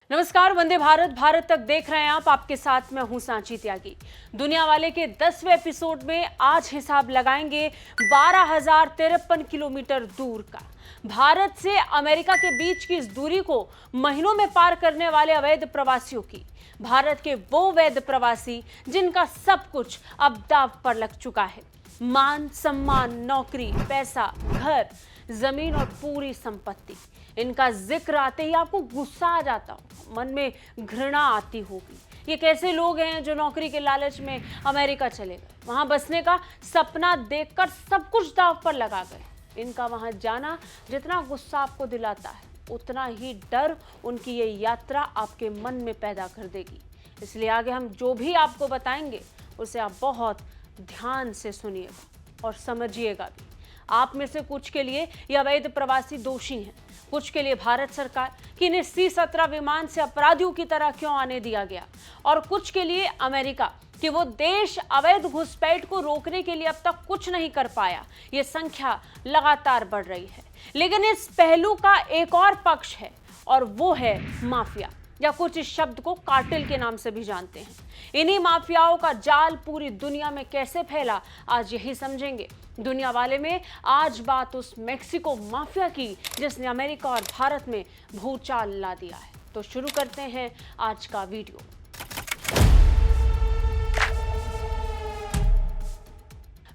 नमस्कार, वंदे भारत भारत तक देख रहे हैं आप। आपके साथ मैं हूं सांची त्यागी। दुनिया वाले के 10वें एपिसोड में आज हिसाब लगाएंगे 12,053 किलोमीटर दूर का। भारत से अमेरिका के बीच की इस दूरी को महीनों में पार करने वाले अवैध प्रवासियों की। भारत के वो वैध प्रवासी जिनका सब कुछ अब दांव पर लग चुका है। मान सम्मान, नौकरी, पैसा, घर, जमीन और पूरी संपत्ति। इनका जिक्र आते ही आपको गुस्सा आ जाता हो, मन में घृणा आती होगी। ये कैसे लोग हैं जो नौकरी के लालच में अमेरिका चले गए, वहां बसने का सपना देखकर सब कुछ दांव पर लगा गए। इनका वहां जाना जितना गुस्सा आपको दिलाता है, उतना ही डर उनकी ये यात्रा आपके मन में पैदा कर देगी। इसलिए आगे हम जो भी आपको बताएंगे उसे आप बहुत ध्यान से सुनिएगा और समझिएगा भी। आप में से कुछ के लिए ये अवैध प्रवासी दोषी हैं, कुछ के लिए भारत सरकार कि इन्हें C-17 विमान से अपराधियों की तरह क्यों आने दिया गया, और कुछ के लिए अमेरिका कि वो देश अवैध घुसपैठ को रोकने के लिए अब तक कुछ नहीं कर पाया। ये संख्या लगातार बढ़ रही है। लेकिन इस पहलू का एक और पक्ष है और वो है माफिया, या कुछ इस शब्द को कार्टेल के नाम से भी जानते हैं। इन्हीं माफियाओं का जाल पूरी दुनिया में कैसे फैला, आज यही समझेंगे। दुनिया वाले में आज बात उस मेक्सिको माफिया की जिसने अमेरिका और भारत में भूचाल ला दिया है। तो शुरू करते हैं आज का वीडियो।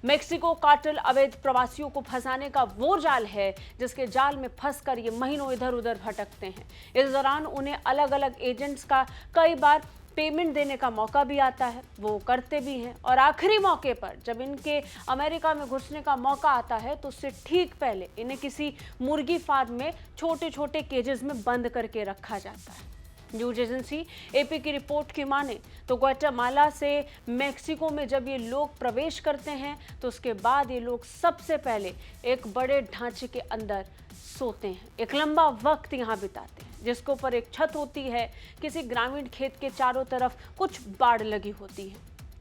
मेक्सिको कार्टेल अवैध प्रवासियों को फंसाने का वो जाल है जिसके जाल में फंसकर ये महीनों इधर उधर भटकते हैं। इस दौरान उन्हें अलग अलग एजेंट्स का कई बार पेमेंट देने का मौका भी आता है, वो करते भी हैं। और आखिरी मौके पर जब इनके अमेरिका में घुसने का मौका आता है तो उससे ठीक पहले इन्हें किसी मुर्गी फार्म में छोटे छोटे केजेस में बंद करके रखा जाता है। न्यूज एजेंसी एपी की रिपोर्ट की माने तो ग्वाटेमाला से मेक्सिको में जब ये लोग प्रवेश करते हैं तो उसके बाद ये लोग सबसे पहले एक बड़े ढांचे के अंदर सोते हैं, एक लंबा वक्त यहाँ बिताते हैं, जिसके ऊपर एक छत होती है। किसी ग्रामीण खेत के चारों तरफ कुछ बाड़ लगी होती है।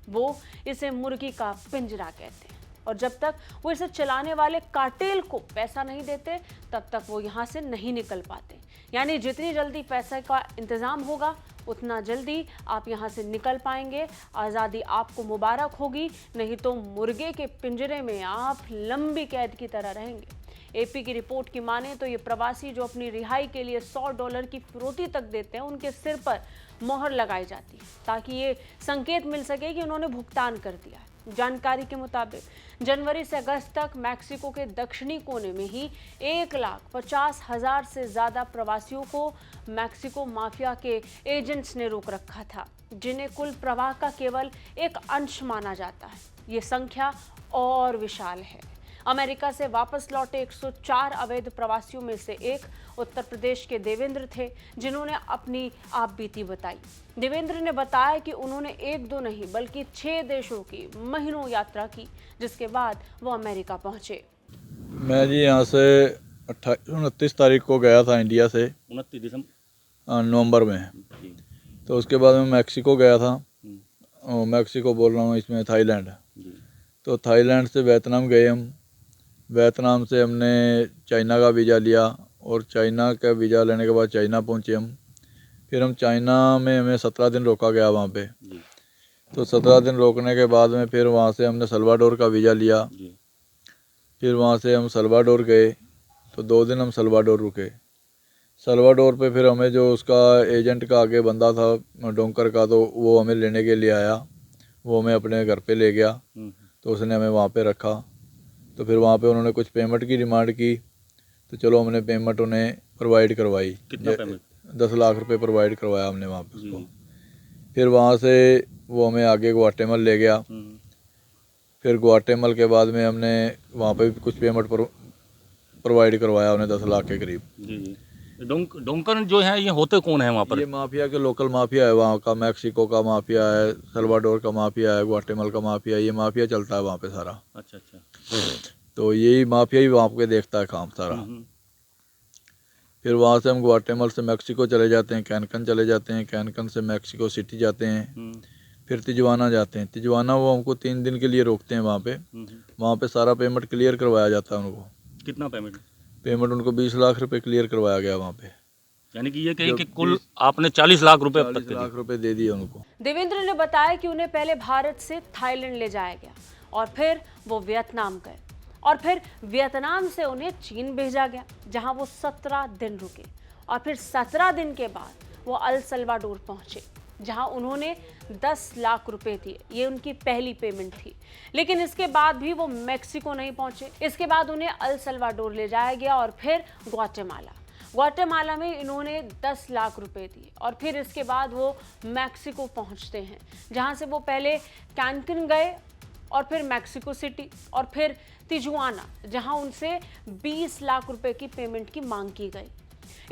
वो इसे मुर्गी का पिंजरा कहते हैं। और जब तक वो इसे चलाने वाले कार्टेल को पैसा नहीं देते तब तक वो यहाँ से नहीं निकल पाते। यानी जितनी जल्दी पैसे का इंतजाम होगा उतना जल्दी आप यहाँ से निकल पाएंगे। आज़ादी आपको मुबारक होगी, नहीं तो मुर्गे के पिंजरे में आप लंबी कैद की तरह रहेंगे। एपी की रिपोर्ट की माने तो ये प्रवासी जो अपनी रिहाई के लिए $100 की फिरौती तक देते हैं, उनके सिर पर मोहर लगाई जाती है ताकि ये संकेत मिल सके कि उन्होंने भुगतान कर दिया है। जानकारी के मुताबिक जनवरी से अगस्त तक मैक्सिको के दक्षिणी कोने में ही 1,50,000 से ज्यादा प्रवासियों को मैक्सिको माफिया के एजेंट्स ने रोक रखा था, जिन्हें कुल प्रवाह का केवल एक अंश माना जाता है। ये संख्या और विशाल है। अमेरिका से वापस लौटे 104 अवैध प्रवासियों में से एक उत्तर प्रदेश के देवेंद्र थे, जिन्होंने अपनी आपबीती बताई। देवेंद्र ने बताया कि उन्होंने 1-2 नहीं बल्कि 6 देशों की महीनों यात्रा की, जिसके बाद वो अमेरिका पहुंचे। मैं जी यहाँ से 29 तारीख को गया था इंडिया से, 29 दिसंबर नवंबर में। तो उसके बाद मैं मैक्सिको गया था। मैक्सिको बोल रहा हूँ, इसमें थाईलैंड। तो थाईलैंड से वियतनाम गए हम। वियतनाम से हमने चाइना का वीज़ा लिया और चाइना का वीज़ा लेने के बाद चाइना पहुँचे हम। फिर हम चाइना में हमें 17 दिन रोका गया वहाँ पे। तो 17 दिन रोकने के बाद में फिर वहाँ से हमने सल्वाडोर का वीज़ा लिया। फिर वहाँ से हम सल्वाडोर गए, तो 2 दिन हम सल्वाडोर रुके। सल्वाडोर पे फिर हमें जो उसका एजेंट का आगे बंदा था डोंकर का, तो वो हमें लेने के लिए आया। वो हमें अपने घर पे ले गया, तो उसने हमें वहाँ पे रखा। तो फिर वहाँ पे उन्होंने कुछ पेमेंट की डिमांड की, तो चलो हमने पेमेंट उन्हें प्रोवाइड करवाई। कितना पेमेंट? 10 लाख रुपए प्रोवाइड करवाया हमने वहाँ पे उसको। फिर वहाँ से वो हमें आगे ग्वाटेमल ले गया। फिर ग्वाटेमल के बाद में हमने वहाँ पे कुछ पेमेंट प्रोवाइड करवाया उन्हें 10 लाख के करीब। जी। डोंकन जो है ये होते कौन है वहाँ पर? ये माफिया के लोकल माफिया है वहाँ का। मैक्सिको का माफिया है, सल्वाडोर का माफिया है, ग्वाटेमल का माफिया है। ये माफिया चलता है वहाँ पे सारा। अच्छा। तो यही माफिया ही वहाँ पे देखता है काम सारा। फिर वहाँ से हम ग्वाटेमल से मैक्सिको चले जाते हैं, कैनकन चले जाते हैं। कैनकन से मैक्सिको सिटी जाते हैं। फिर तिजवाना जाते हैं। तिजवाना वो हमको 3 दिन के लिए रोकते हैं वहाँ पे। वहाँ पे सारा पेमेंट क्लियर करवाया जाता है उनको। कितना पेमेंट? पेमेंट उनको 20 लाख रुपए क्लियर करवाया गया वहाँ पे। यानी कि ये कहीं जो कि कुल आपने 40 लाख रुपए अब तक 40 के दिए। लाख रुपए दे दिए उनको। देवेंद्र ने बताया कि उन्हें पहले भारत से थाईलैंड ले जाया गया और फिर वो वियतनाम गए और फिर वियतनाम से उन्हें चीन भेजा गया, जहां वो 17 दिन रुके और फिर 17 दिन के बाद वो अल सल्वाडोर पहुंचे, जहां उन्होंने 10 लाख रुपए दिए। ये उनकी पहली पेमेंट थी। लेकिन इसके बाद भी वो मैक्सिको नहीं पहुंचे। इसके बाद उन्हें अल सल्वाडोर ले जाया गया और फिर ग्वाटेमाला में इन्होंने 10 लाख रुपए दिए और फिर इसके बाद वो मैक्सिको पहुंचते हैं, जहां से वो पहले कैंकुन गए और फिर मैक्सिको सिटी और फिर तिजुआना, जहां उनसे 20 लाख रुपए की पेमेंट की मांग की गई।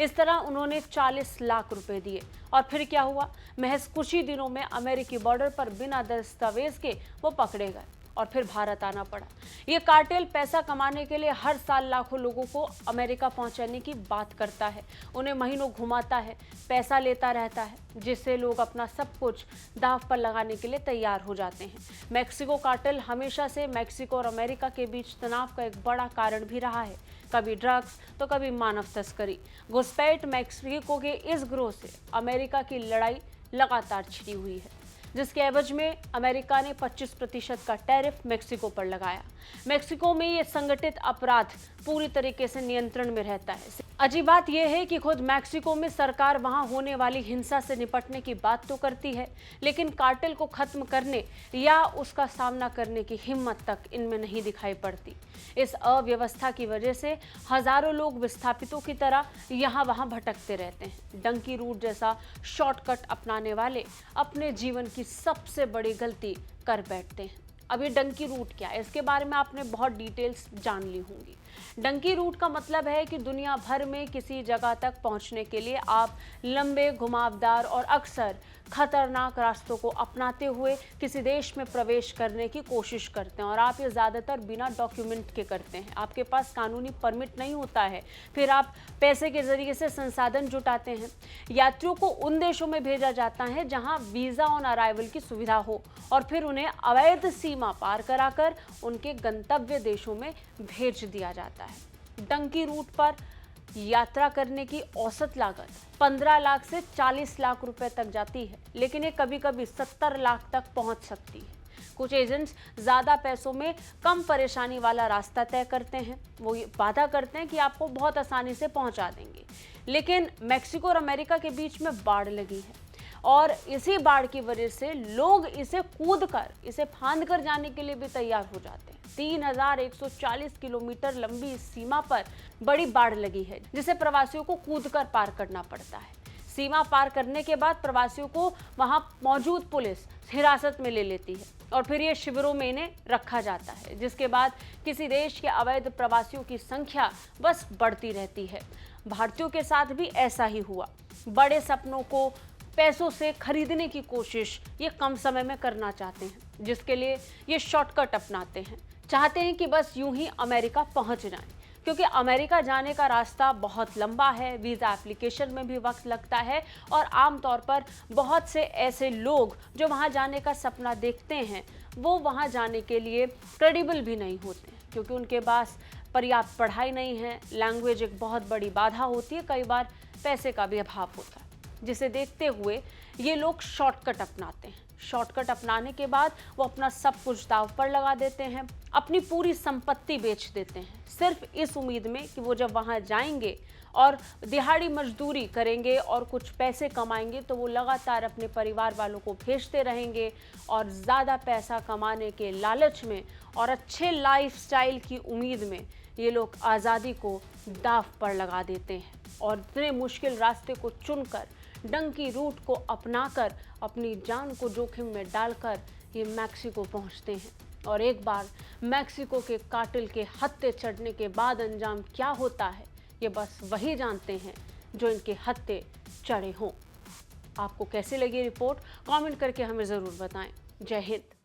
इस तरह उन्होंने 40 लाख रुपए दिए और फिर क्या हुआ, महज कुछ ही दिनों में अमेरिकी बॉर्डर पर बिना दस्तावेज के वो पकड़े गए और फिर भारत आना पड़ा। ये कार्टेल पैसा कमाने के लिए हर साल लाखों लोगों को अमेरिका पहुंचाने की बात करता है, उन्हें महीनों घुमाता है, पैसा लेता रहता है, जिससे लोग अपना सब कुछ दांव पर लगाने के लिए तैयार हो जाते हैं। मैक्सिको कार्टेल हमेशा से मैक्सिको और अमेरिका के बीच तनाव का एक बड़ा कारण भी रहा है, कभी ड्रग्स तो कभी मानव तस्करी। घुसपैठ मैक्सिको के इस गिरोह से अमेरिका की लड़ाई लगातार छिड़ी हुई है, जिसके एवज में अमेरिका ने 25% का टैरिफ मैक्सिको पर लगाया। मैक्सिको में ये संगठित अपराध पूरी तरीके से नियंत्रण में रहता है। अजीब बात यह है कि खुद मैक्सिको में सरकार वहां होने वाली हिंसा से निपटने की बात तो करती है, लेकिन कार्टेल को खत्म करने या उसका सामना करने की हिम्मत तक इनमें नहीं दिखाई पड़ती। इस अव्यवस्था की वजह से हजारों लोग विस्थापितों की तरह यहाँ वहाँ भटकते रहते हैं। डंकी रूट जैसा शॉर्टकट अपनाने वाले अपने जीवन की सबसे बड़ी गलती कर बैठते हैं। अब ये डंकी रूट क्या है, इसके बारे में आपने बहुत डिटेल्स जान ली होंगी। डंकी रूट का मतलब है कि दुनिया भर में किसी जगह तक पहुंचने के लिए आप लंबे, घुमावदार और अक्सर खतरनाक रास्तों को अपनाते हुए किसी देश में प्रवेश करने की कोशिश करते हैं और आप ये ज़्यादातर बिना डॉक्यूमेंट के करते हैं। आपके पास कानूनी परमिट नहीं होता है, फिर आप पैसे के जरिए से संसाधन जुटाते हैं। यात्रियों को उन देशों में भेजा जाता है जहां वीज़ा ऑन अराइवल की सुविधा हो और फिर उन्हें अवैध सीमा पार कराकर उनके गंतव्य देशों में भेज दिया जाता है। डंकी रूट पर यात्रा करने की औसत लागत 15 लाख से 40 लाख रुपए तक जाती है, लेकिन ये कभी कभी 70 लाख तक पहुंच सकती है। कुछ एजेंट्स ज़्यादा पैसों में कम परेशानी वाला रास्ता तय करते हैं। वो ये वादा करते हैं कि आपको बहुत आसानी से पहुंचा देंगे, लेकिन मैक्सिको और अमेरिका के बीच में बाढ़ लगी है और इसी बाढ़ की वजह से लोग इसे कूदकर, इसे फांद कर जाने के लिए भी तैयार हो जाते हैं। 3140 किलोमीटर लंबी इस सीमा पर बड़ी बाढ़ लगी है, जिसे प्रवासियों को कूदकर पार करना पड़ता है। सीमा पार करने के बाद प्रवासियों को वहां मौजूद पुलिस हिरासत में ले लेती है और फिर ये शिविरों में इन्हें रखा जाता है, जिसके बाद किसी देश के अवैध प्रवासियों की संख्या बस बढ़ती रहती है। भारतीयों के साथ भी ऐसा ही हुआ। बड़े सपनों को पैसों से खरीदने की कोशिश ये कम समय में करना चाहते हैं, जिसके लिए ये शॉर्टकट अपनाते हैं। चाहते हैं कि बस यूं ही अमेरिका पहुंच जाएं, क्योंकि अमेरिका जाने का रास्ता बहुत लंबा है, वीज़ा एप्लीकेशन में भी वक्त लगता है और आमतौर पर बहुत से ऐसे लोग जो वहां जाने का सपना देखते हैं वो वहां जाने के लिए क्रेडिबल भी नहीं होते, क्योंकि उनके पास पर्याप्त पढ़ाई नहीं है, लैंग्वेज एक बहुत बड़ी बाधा होती है, कई बार पैसे का भी अभाव होता है, जिसे देखते हुए ये लोग शॉर्टकट अपनाते हैं। शॉर्टकट अपनाने के बाद वो अपना सब कुछ दांव पर लगा देते हैं, अपनी पूरी संपत्ति बेच देते हैं, सिर्फ इस उम्मीद में कि वो जब वहाँ जाएंगे और दिहाड़ी मजदूरी करेंगे और कुछ पैसे कमाएंगे तो वो लगातार अपने परिवार वालों को भेजते रहेंगे और ज़्यादा पैसा कमाने के लालच में और अच्छे लाइफस्टाइल की उम्मीद में ये लोग आज़ादी को दांव पर लगा देते हैं और इतने मुश्किल रास्ते को चुनकर, डंकी रूट को अपनाकर, अपनी जान को जोखिम में डालकर ये मैक्सिको पहुंचते हैं। और एक बार मैक्सिको के कार्टेल के हत्थे चढ़ने के बाद अंजाम क्या होता है ये बस वही जानते हैं जो इनके हत्थे चढ़े हों। आपको कैसी लगी रिपोर्ट कमेंट करके हमें ज़रूर बताएं। जय हिंद।